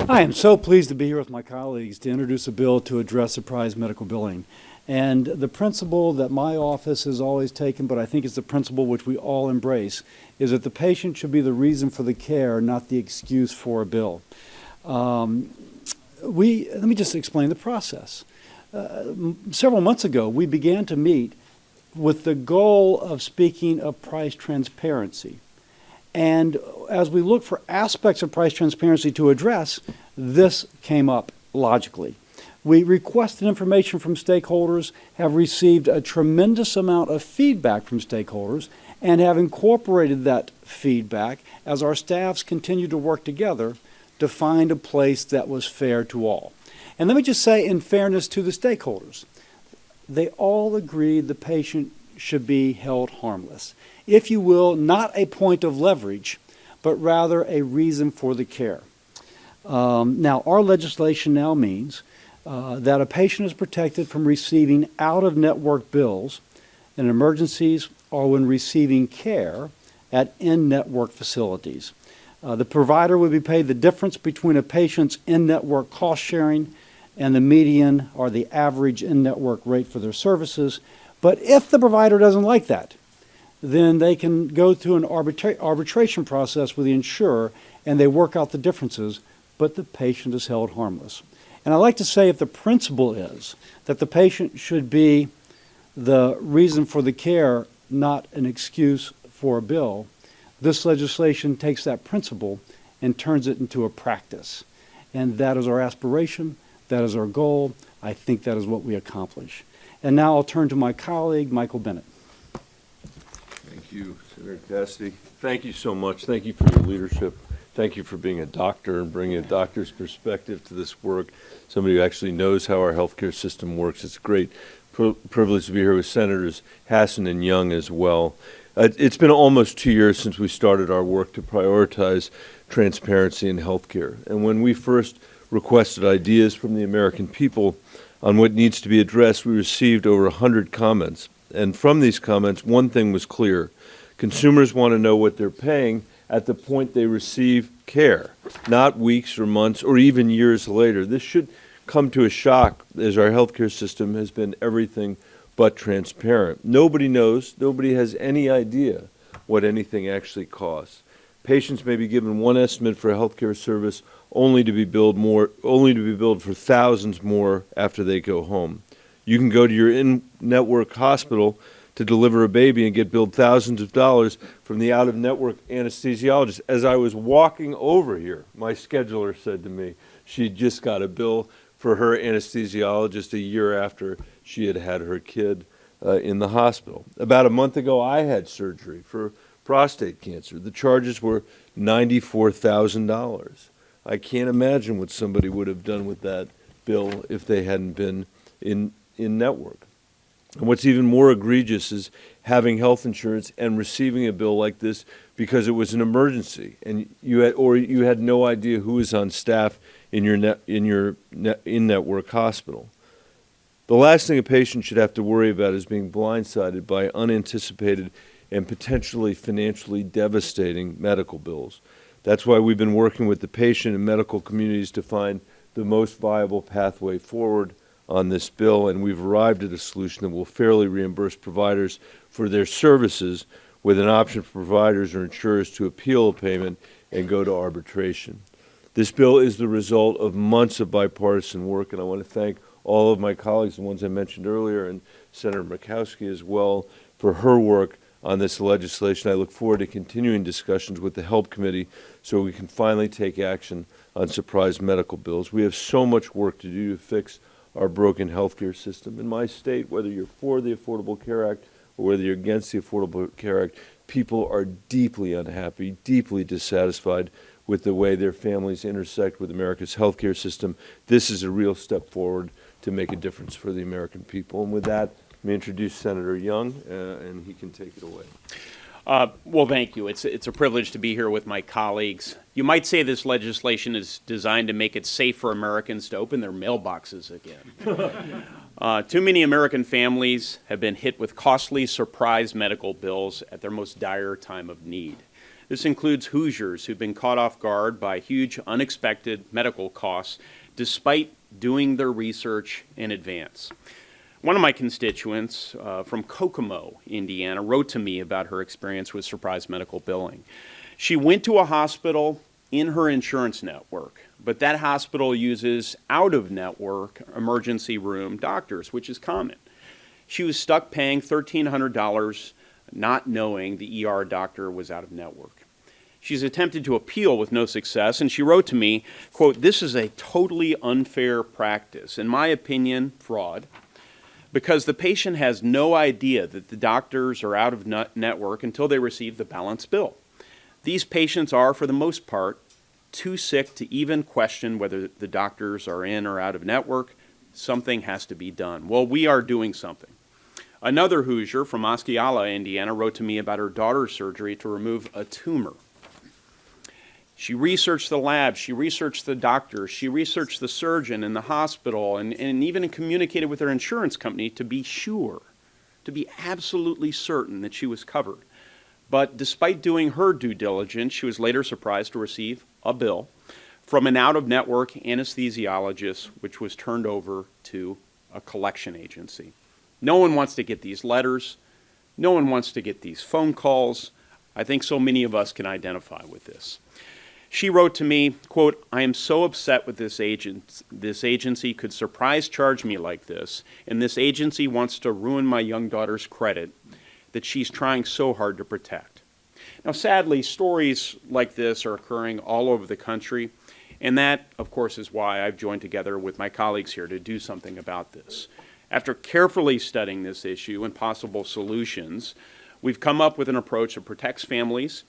I am so pleased to be here with my colleagues to introduce a bill to address surprise medical billing. And the principle that my office has always taken, but I think it's the principle which we all embrace, is that the patient should be the reason for the care, not the excuse for a bill. Let me just explain the process. Several months ago, we began to meet with the goal of speaking of price transparency. And as we look for aspects of price transparency to address, this came up logically. We requested information from stakeholders, have received a tremendous amount of feedback from stakeholders, and have incorporated that feedback as our staffs continue to work together to find a place that was fair to all. And let me just say, in fairness to the stakeholders, they all agreed the patient should be held harmless. If you will, not a point of leverage, but rather a reason for the care. Now, our legislation now means that a patient is protected from receiving out-of-network bills in emergencies or when receiving care at in-network facilities. The provider would be paid the difference between a patient's in-network cost sharing and the median or the average in-network rate for their services. But if the provider doesn't like that, then they can go through an arbitration process with the insurer and they work out the differences, but the patient is held harmless. And I like to say, if the principle is that the patient should be the reason for the care, not an excuse for a bill, this legislation takes that principle and turns it into a practice. And that is our aspiration, that is our goal. I think that is what we accomplish. And now I'll turn to my colleague, Michael Bennett. Thank you, Senator Cassidy. Thank you so much. Thank you for your leadership. Thank you for being a doctor and bringing a doctor's perspective to this work, somebody who actually knows how our healthcare system works. It's a great privilege to be here with Senators Hassan and Young as well. It's been almost 2 years since we started our work to prioritize transparency in healthcare. And when we first requested ideas from the American people on what needs to be addressed, we received over 100 comments. And from these comments, one thing was clear. Consumers want to know what they're paying at the point they receive care, not weeks or months or even years later. This should come to a shock, as our healthcare system has been everything but transparent. Nobody knows, nobody has any idea what anything actually costs. Patients may be given one estimate for a healthcare service only to be billed for thousands more after they go home. You can go to your in-network hospital to deliver a baby and get billed thousands of dollars from the out-of-network anesthesiologist. As I was walking over here, my scheduler said to me she just got a bill for her anesthesiologist a year after she had had her kid in the hospital. About a month ago, I had surgery for prostate cancer. The charges were $94,000. I can't imagine what somebody would have done with that bill if they hadn't been in network. And what's even more egregious is having health insurance and receiving a bill like this because it was an emergency and you had no idea who was on staff in your in-network hospital. The last thing a patient should have to worry about is being blindsided by unanticipated and potentially financially devastating medical bills. That's why we've been working with the patient and medical communities to find the most viable pathway forward on this bill, and we've arrived at a solution that will fairly reimburse providers for their services with an option for providers or insurers to appeal a payment and go to arbitration. This bill is the result of months of bipartisan work, and I want to thank all of my colleagues, the ones I mentioned earlier, and Senator Murkowski as well, for her work on this legislation. I look forward to continuing discussions with the Help Committee so we can finally take action on surprise medical bills. We have so much work to do to fix our broken healthcare system. In my state, whether you're for the Affordable Care Act or whether you're against the Affordable Care Act, people are deeply unhappy, deeply dissatisfied with the way their families intersect with America's healthcare system. This is a real step forward to make a difference for the American people. And with that, let me introduce Senator Young, and he can take it away. Well, thank you. It's a privilege to be here with my colleagues. You might say this legislation is designed to make it safe for Americans to open their mailboxes again. Too many American families have been hit with costly surprise medical bills at their most dire time of need. This includes Hoosiers who've been caught off guard by huge unexpected medical costs despite doing their research in advance. One of my constituents from Kokomo, Indiana, wrote to me about her experience with surprise medical billing. She went to a hospital in her insurance network, but that hospital uses out-of-network emergency room doctors, which is common. She was stuck paying $1,300 not knowing the ER doctor was out of network. She's attempted to appeal with no success, and she wrote to me, quote, "This is a totally unfair practice. In my opinion, fraud, because the patient has no idea that the doctors are out of network until they receive the balance bill. These patients are, for the most part, too sick to even question whether the doctors are in or out of network. Something has to be done." Well, we are doing something. Another Hoosier from Osceola, Indiana, wrote to me about her daughter's surgery to remove a tumor. She researched the lab, she researched the doctor, she researched the surgeon and the hospital, and even communicated with her insurance company to be sure, to be absolutely certain that she was covered. But despite doing her due diligence, she was later surprised to receive a bill from an out-of-network anesthesiologist, which was turned over to a collection agency. No one wants to get these letters. No one wants to get these phone calls. I think so many of us can identify with this. She wrote to me, quote, "I am so upset with this agency could surprise charge me like this, and this agency wants to ruin my young daughter's credit that she's trying so hard to protect." Now, sadly, stories like this are occurring all over the country, and that, of course, is why I've joined together with my colleagues here to do something about this. After carefully studying this issue and possible solutions, we've come up with an approach that protects families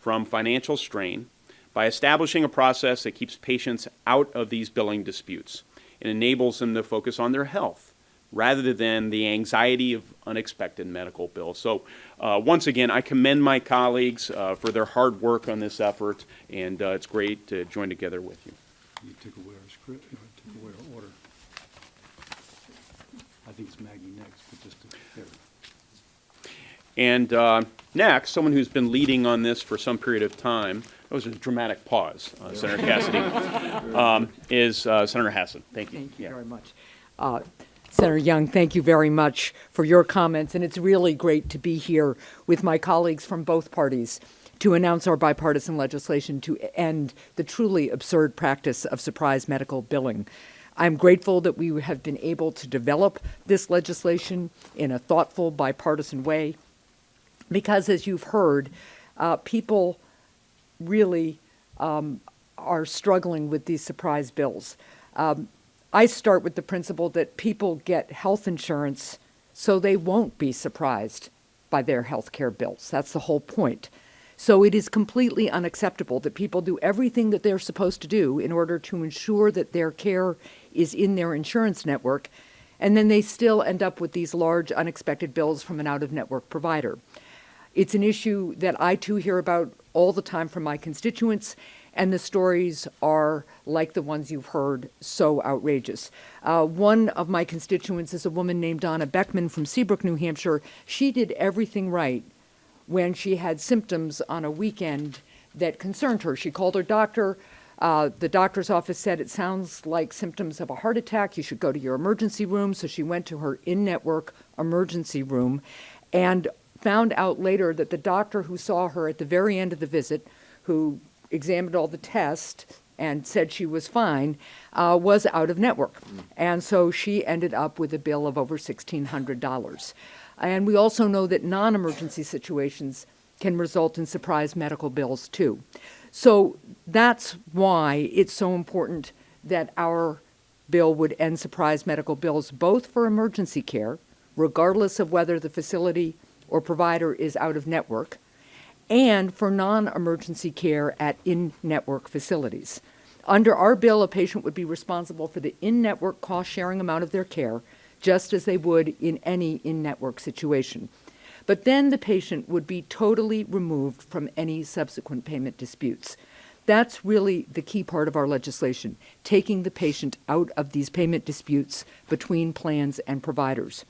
from financial strain by establishing a process that keeps patients out of these billing disputes and enables them to focus on their health rather than the anxiety of unexpected medical bills. So once again, I commend my colleagues for their hard work on this effort, and it's great to join together with you. You took away our script, took away our order. I think it's Maggie next, but just there. And next, someone who's been leading on this for some period of time, that was a dramatic pause, Senator Cassidy, is Senator Hassan. Thank you. Thank you very much. Senator Young, thank you very much for your comments, and it's really great to be here with my colleagues from both parties to announce our bipartisan legislation to end the truly absurd practice of surprise medical billing. I'm grateful that we have been able to develop this legislation in a thoughtful, bipartisan way, because as you've heard, people really are struggling with these surprise bills. I start with the principle that people get health insurance so they won't be surprised by their health care bills. That's the whole point. So it is completely unacceptable that people do everything that they're supposed to do in order to ensure that their care is in their insurance network, and then they still end up with these large unexpected bills from an out-of-network provider. It's an issue that I too hear about all the time from my constituents, and the stories are, like the ones you've heard, so outrageous. One of my constituents is a woman named Donna Beckman from Seabrook, New Hampshire. She did everything right when she had symptoms on a weekend that concerned her. She called her doctor. The doctor's office said, "It sounds like symptoms of a heart attack. You should go to your emergency room." So she went to her in-network emergency room and found out later that the doctor who saw her at the very end of the visit, who examined all the tests and said she was fine, was out of network. And so she ended up with a bill of over $1,600. And we also know that non-emergency situations can result in surprise medical bills too. So that's why it's so important that our bill would end surprise medical bills, both for emergency care, regardless of whether the facility or provider is out of network, and for non-emergency care at in-network facilities. Under our bill, a patient would be responsible for the in-network cost-sharing amount of their care, just as they would in any in-network situation. But then the patient would be totally removed from any subsequent payment disputes. That's really the key part of our legislation, taking the patient out of these payment disputes between plans and providers.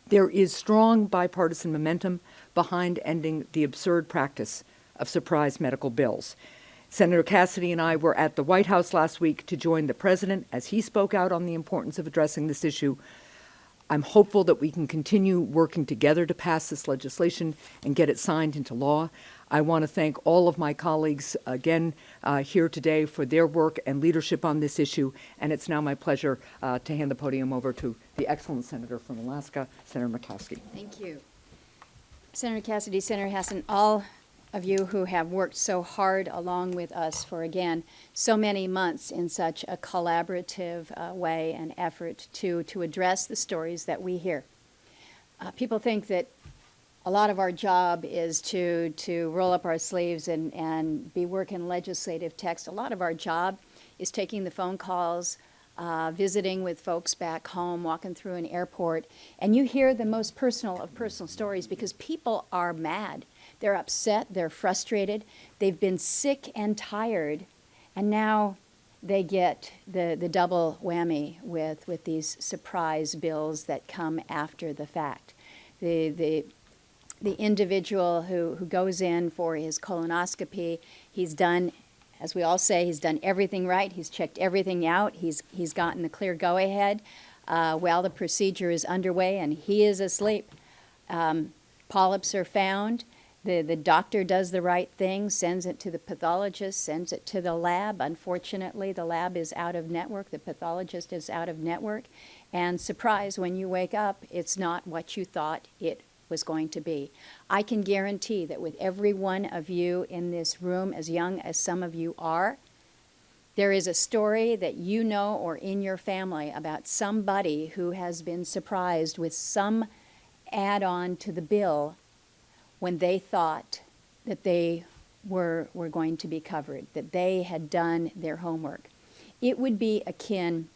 There is strong bipartisan momentum behind ending the absurd practice of surprise medical bills. Senator Cassidy and I were at the White House last week to join the president as he spoke out on the importance of addressing this issue. I'm hopeful that we can continue working together to pass this legislation and get it signed into law. I want to thank all of my colleagues again here today for their work and leadership on this issue, and it's now my pleasure to hand the podium over to the excellent senator from Alaska, Senator Murkowski. Thank you. Senator Cassidy, Senator Hassan, all of you who have worked so hard along with us for, again, so many months in such a collaborative way and effort to address the stories that we hear. People think that a lot of our job is to roll up our sleeves and be working legislative text. A lot of our job is taking the phone calls, visiting with folks back home, walking through an airport, and you hear the most personal of personal stories because people are mad. They're upset, they're frustrated, they've been sick and tired, and now they get the double whammy with these surprise bills that come after the fact. The individual who goes in for his colonoscopy, he's done, as we all say, he's done everything right, he's checked everything out, he's gotten the clear go-ahead while the procedure is underway, and he is asleep. Polyps are found. The doctor does the right thing, sends it to the pathologist, sends it to the lab. Unfortunately, the lab is out of network, the pathologist is out of network, and surprise, when you wake up, it's not what you thought it was going to be. I can guarantee that with every one of you in this room, as young as some of you are, there is a story that you know or in your family about somebody who has been surprised with some add-on to the bill when they thought that they were going to be covered, that they had done their homework. It would be akin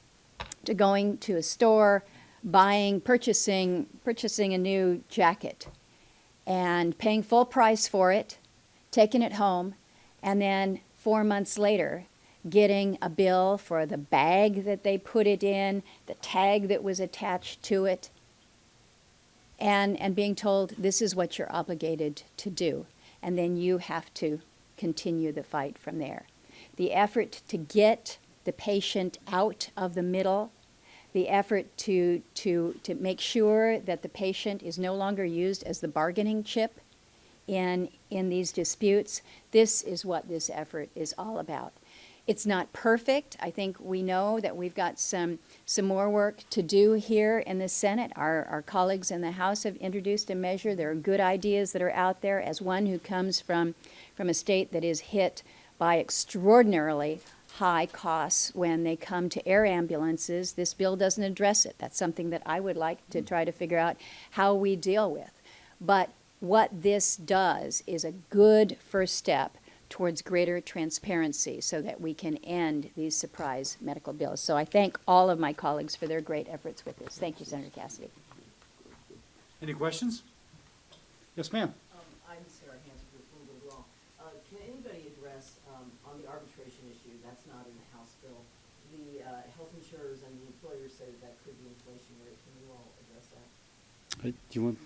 to going to a store, purchasing a new jacket, and paying full price for it, taking it home, and then 4 months later, getting a bill for the bag that they put it in, the tag that was attached to it, and being told this is what you're obligated to do. And then you have to continue the fight from there. The effort to get the patient out of the middle, the effort to make sure that the patient is no longer used as the bargaining chip in these disputes, this is what this effort is all about. It's not perfect. I think we know that we've got some more work to do here in the Senate. Our colleagues in the House have introduced a measure. There are good ideas that are out there. As one who comes from a state that is hit by extraordinarily high costs when they come to air ambulances, this bill doesn't address it. That's something that I would like to try to figure out how we deal with. But what this does is a good first step towards greater transparency so that we can end these surprise medical bills. So I thank all of my colleagues for their great efforts with this. Thank you, Senator Cassidy. Any questions? Yes, ma'am. I'm Sarah Hanson with Bloomberg Law. Can anybody address, on the arbitration issue, that's not in the House bill, the health insurers and the employers say that could be inflation rate. Can you all address that? Do you want?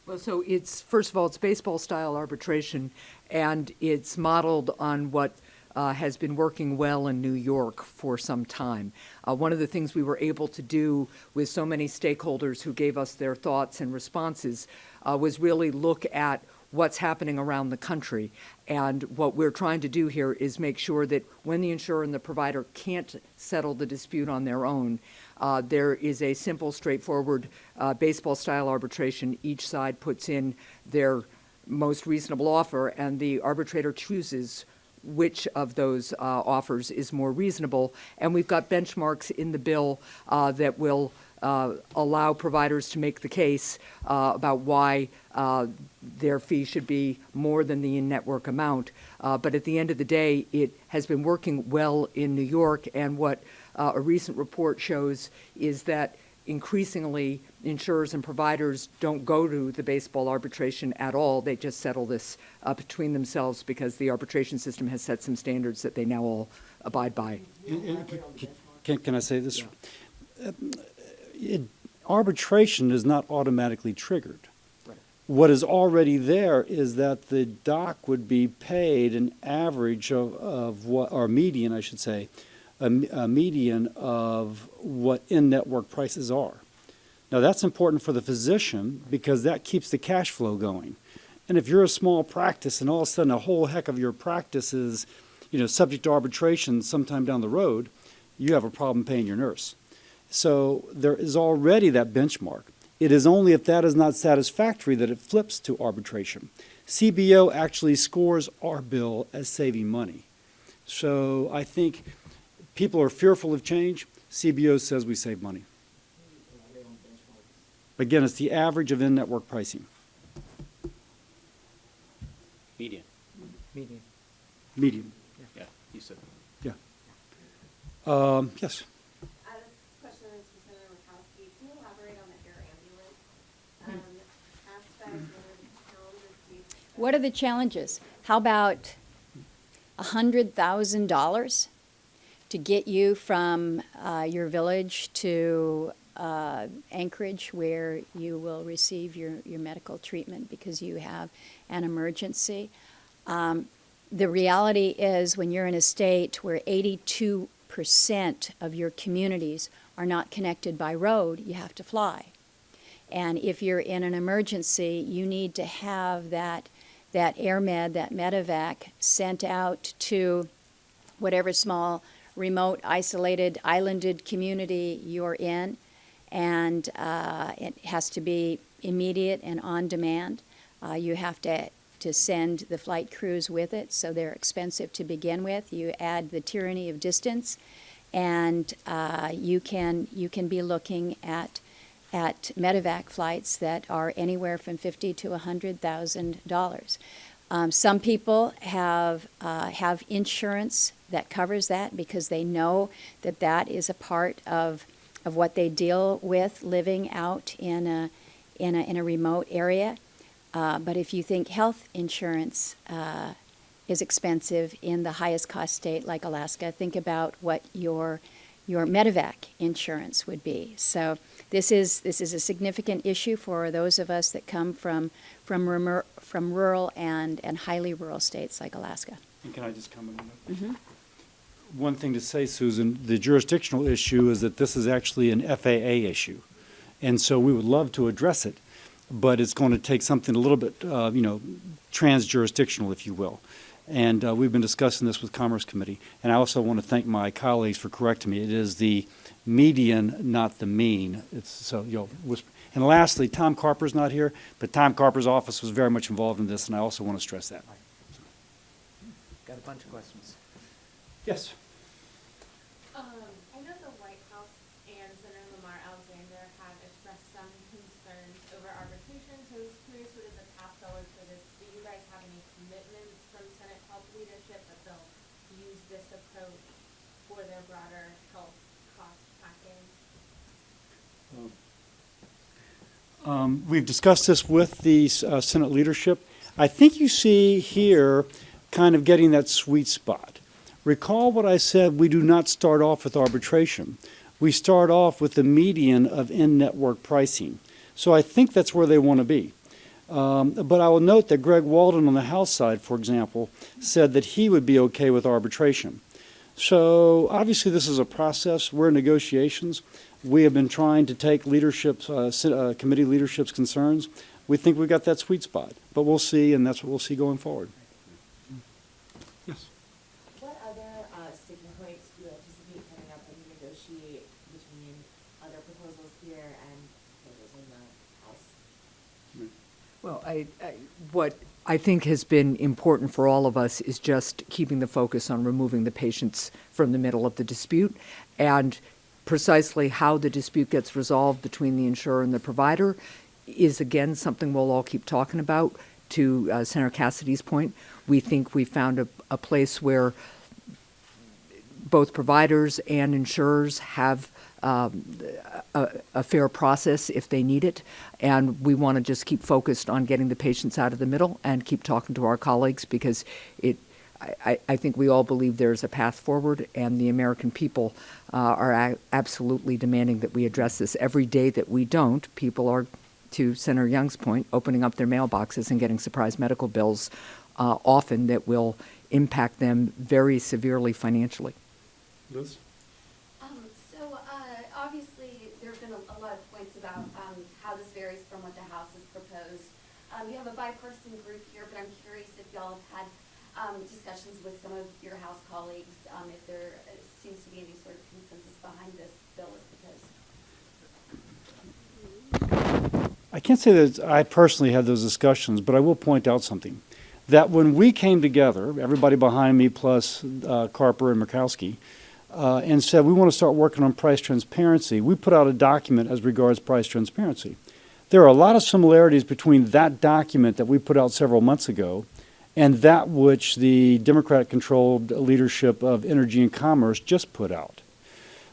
Well, so first of all, it's baseball-style arbitration, and it's modeled on what has been working well in New York for some time. One of the things we were able to do with so many stakeholders who gave us their thoughts and responses was really look at what's happening around the country. And what we're trying to do here is make sure that when the insurer and the provider can't settle the dispute on their own, there is a simple, straightforward baseball-style arbitration. Each side puts in their most reasonable offer, and the arbitrator chooses which of those offers is more reasonable. And we've got benchmarks in the bill that will allow providers to make the case about why their fee should be more than the in-network amount. But at the end of the day, it has been working well in New York, and what a recent report shows is that increasingly insurers and providers don't go to the baseball arbitration at all. They just settle this between themselves because the arbitration system has set some standards that they now all abide by. Can I say this? Arbitration is not automatically triggered. What is already there is that the doc would be paid an average of what, or median, I should say, a median of what in-network prices are. Now, that's important for the physician because that keeps the cash flow going. And if you're a small practice and all of a sudden a whole heck of your practice is, subject to arbitration sometime down the road, you have a problem paying your nurse. So there is already that benchmark. It is only if that is not satisfactory that it flips to arbitration. CBO actually scores our bill as saving money. So I think people are fearful of change. CBO says we save money. Again, it's the average of in-network pricing. Median. Median. Yeah, you said. Yeah. Yes. This question is for Senator Murkowski. Can you elaborate on the air ambulance aspect? What are the challenges? How about $100,000 to get you from your village to Anchorage, where you will receive your medical treatment because you have an emergency? The reality is, when you're in a state where 82% of your communities are not connected by road, you have to fly. And if you're in an emergency, you need to have that AirMed, that medevac, sent out to whatever small, remote, isolated, islanded community you're in. And it has to be immediate and on demand. You have to send the flight crews with it, so they're expensive to begin with. You add the tyranny of distance, and you can be looking at medevac flights that are anywhere from $50,000 to $100,000. Some people have insurance that covers that because they know that is a part of what they deal with living out in a remote area. But if you think health insurance is expensive in the highest cost state like Alaska, think about what your medevac insurance would be. So this is a significant issue for those of us that come from rural and highly rural states like Alaska. And can I just comment on that? Mm-hmm. One thing to say, Susan, the jurisdictional issue is that this is actually an FAA issue. And so we would love to address it, but it's going to take something a little bit, trans-jurisdictional, if you will. And we've been discussing this with Commerce Committee. And I also want to thank my colleagues for correcting me. It is the median, not the mean. And lastly, Tom Carper's not here, but Tom Carper's office was very much involved in this, and I also want to stress that. Got a bunch of questions. Yes. I know the White House and Senator Lamar Alexander have expressed some concerns over arbitration, so I was curious what is the path forward for this. Do you guys have any commitments from Senate health leadership that they'll use this approach for their broader health cost package? We've discussed this with the Senate leadership. I think you see here kind of getting that sweet spot. Recall what I said, we do not start off with arbitration. We start off with the median of in-network pricing. So I think that's where they want to be. But I will note that Greg Walden on the House side, for example, said that he would be okay with arbitration. So obviously this is a process. We're in negotiations. We have been trying to take committee leadership's concerns. We think we've got that sweet spot, but we'll see, and that's what we'll see going forward. Yes. What other sticking points do you anticipate coming up when you negotiate between other proposals here and proposals in the House? Well, what I think has been important for all of us is just keeping the focus on removing the patients from the middle of the dispute, and precisely how the dispute gets resolved between the insurer and the provider is, again, something we'll all keep talking about. To Senator Cassidy's point, we think we found a place where both providers and insurers have a fair process if they need it, and we want to just keep focused on getting the patients out of the middle and keep talking to our colleagues, because I think we all believe there's a path forward, and the American people are absolutely demanding that we address this. Every day that we don't, people are to Senator Young's point, opening up their mailboxes and getting surprise medical bills often that will impact them very severely financially. Liz? Obviously, there have been a lot of points about how this varies from what the House has proposed. You have a bipartisan group here, but I'm curious if y'all have had discussions with some of your House colleagues, if there seems to be any sort of consensus behind this bill as proposed. I can't say that I personally had those discussions, but I will point out something. That when we came together, everybody behind me plus Carper and Murkowski, and said we want to start working on price transparency, we put out a document as regards price transparency. There are a lot of similarities between that document that we put out several months ago and that which the Democratic-controlled leadership of Energy and Commerce just put out.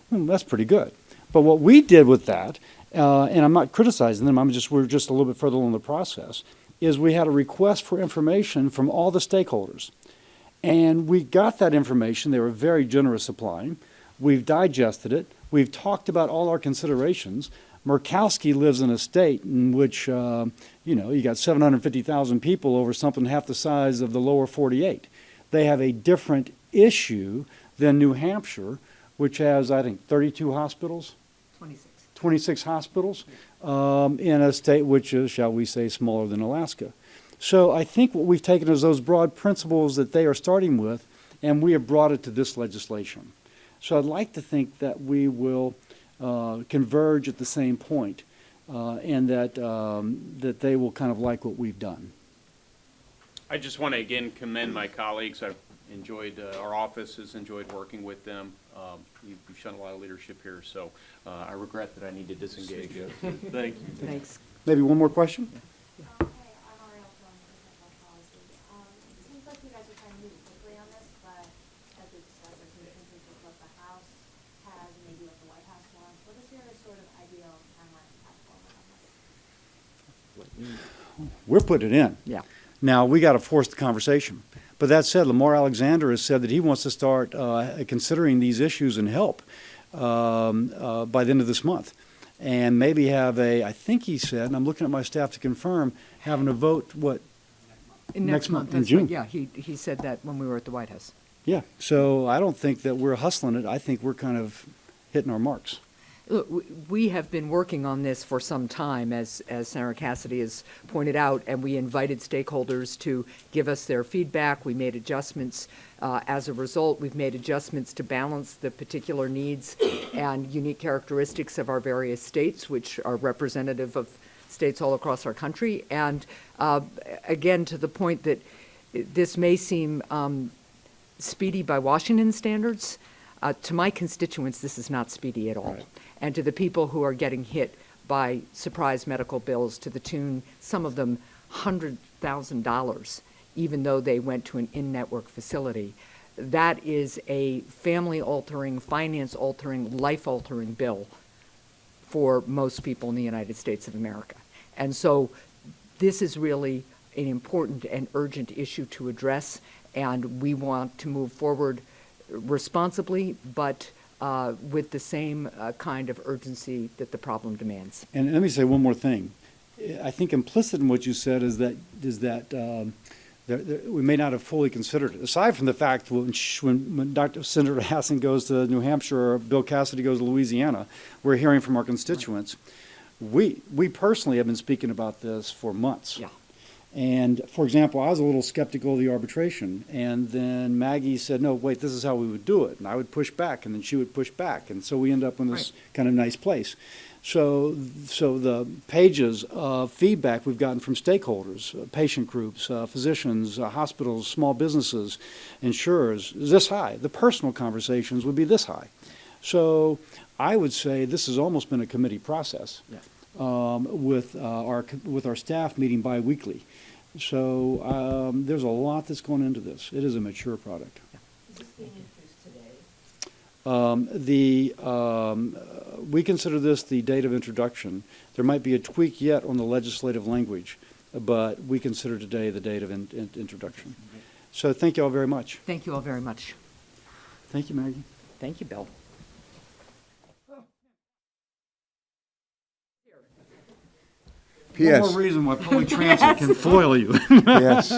That's pretty good. But what we did with that, and I'm not criticizing them, we're just a little bit further along the process, is we had a request for information from all the stakeholders. And we got that information. They were very generous supplying. We've digested it. We've talked about all our considerations. Murkowski lives in a state in which, you got 750,000 people over something half the size of the lower 48. They have a different issue than New Hampshire, which has, I think, 32 hospitals? 26 hospitals in a state which is, shall we say, smaller than Alaska. So I think what we've taken is those broad principles that they are starting with, and we have brought it to this legislation. So I'd like to think that we will converge at the same point, and that they will kind of like what we've done. I just want to again commend my colleagues. I've enjoyed, our office has enjoyed working with them. You've shown a lot of leadership here, so I regret that I need to disengage. Thank you. Thanks. Maybe one more question? Hey, I'm Ariel from International Policy. It seems like you guys are trying to move quickly on this, but as we discussed, there's some differences with what the House has and maybe what the White House wants. What is your sort of ideal timeline and path forward on this? We're putting it in. Yeah. Now, we got to force the conversation. But that said, Lamar Alexander has said that he wants to start considering these issues and help by the end of this month. And maybe have I think he said, and I'm looking at my staff to confirm, having a vote, what? Next month, in that's June. right. Yeah, he said that when we were at the White House. Yeah. So I don't think that we're hustling it. I think we're kind of hitting our marks. Look, we have been working on this for some time, as Senator Cassidy has pointed out, and we invited stakeholders to give us their feedback. We made adjustments. As a result, we've made adjustments to balance the particular needs and unique characteristics of our various states, which are representative of states all across our country. And again, to the point that this may seem speedy by Washington standards, to my constituents, this is not speedy at all. Right. And to the people who are getting hit by surprise medical bills to the tune, some of them $100,000, even though they went to an in-network facility, that is a family-altering, finance-altering, life-altering bill for most people in the United States of America. And so this is really an important and urgent issue to address, and we want to move forward responsibly, but with the same kind of urgency that the problem demands. And let me say one more thing. I think implicit in what you said is that we may not have fully considered it. Aside from the fact when Dr. Senator Hassan goes to New Hampshire or Bill Cassidy goes to Louisiana, we're hearing from our constituents. We personally have been speaking about this for months. Yeah. And, for example, I was a little skeptical of the arbitration, and then Maggie said, no, wait, this is how we would do it. And I would push back, and then she would push back. And so we end up in this kind of nice place. So the pages of feedback we've gotten from stakeholders, patient groups, physicians, hospitals, small businesses, insurers, is this high. The personal conversations would be this high. So I would say this has almost been a committee process. Yeah. With our staff meeting biweekly. So there's a lot that's going into this. It is a mature product. Is this being introduced today? We consider this the date of introduction. There might be a tweak yet on the legislative language, but we consider today the date of introduction. So thank you all very much. Thank you all very much. Thank you, Maggie. Thank you, Bill. One Yes. more reason why public transit can foil you. Yes.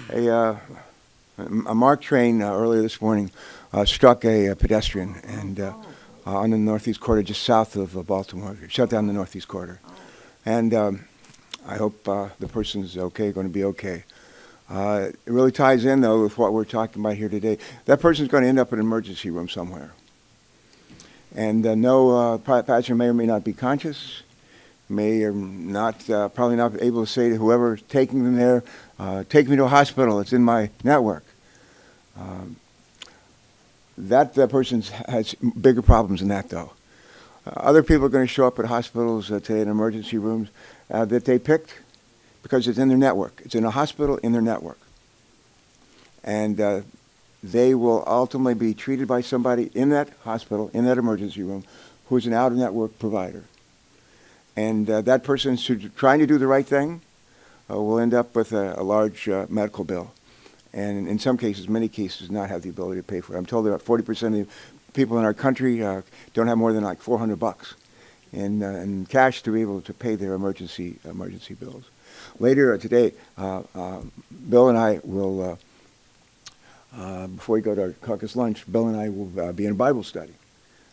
A MARC train earlier this morning struck a pedestrian and on the northeast corridor just south of Baltimore. It shut down the northeast corridor. And I hope the person's okay, going to be okay. It really ties in, though, with what we're talking about here today. That person's going to end up in an emergency room somewhere. And passenger may or may not be conscious, may or not, probably not be able to say to whoever's taking them there, take me to a hospital, it's in my network. That person has bigger problems than that, though. Other people are going to show up at hospitals today in emergency rooms that they picked because it's in their network. It's in a hospital in their network. And they will ultimately be treated by somebody in that hospital, in that emergency room, who is an out-of-network provider. And that person who's trying to do the right thing will end up with a large medical bill. And in some cases, many cases, not have the ability to pay for it. I'm told that 40% of the people in our country don't have more than like $400 in cash to be able to pay their emergency bills. Later today, Bill and I will, before we go to our caucus lunch, Bill and I will be in a Bible study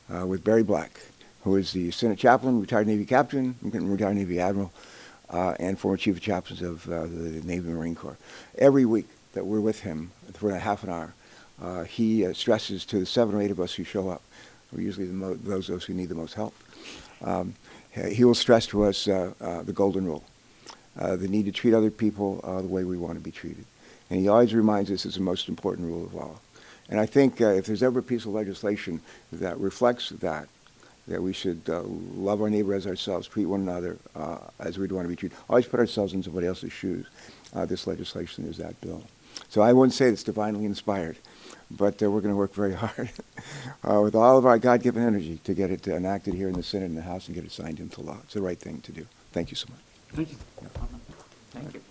with Barry Black, who is the Senate chaplain, retired Navy captain, retired Navy admiral, and former chief of chaplains of the Navy Marine Corps. Every week that we're with him for a half an hour, he stresses to the 7 or 8 of us who show up, we're usually those of us who need the most help. He will stress to us the golden rule, the need to treat other people the way we want to be treated. And he always reminds us it's the most important rule of all. And I think if there's ever a piece of legislation that reflects that we should love our neighbor as ourselves, treat one another as we'd want to be treated, always put ourselves in somebody else's shoes. This legislation is that bill. So I wouldn't say it's divinely inspired, but we're going to work very hard with all of our God-given energy to get it enacted here in the Senate and the House and get it signed into law. It's the right thing to do. Thank you so much. Thank you. Thank you.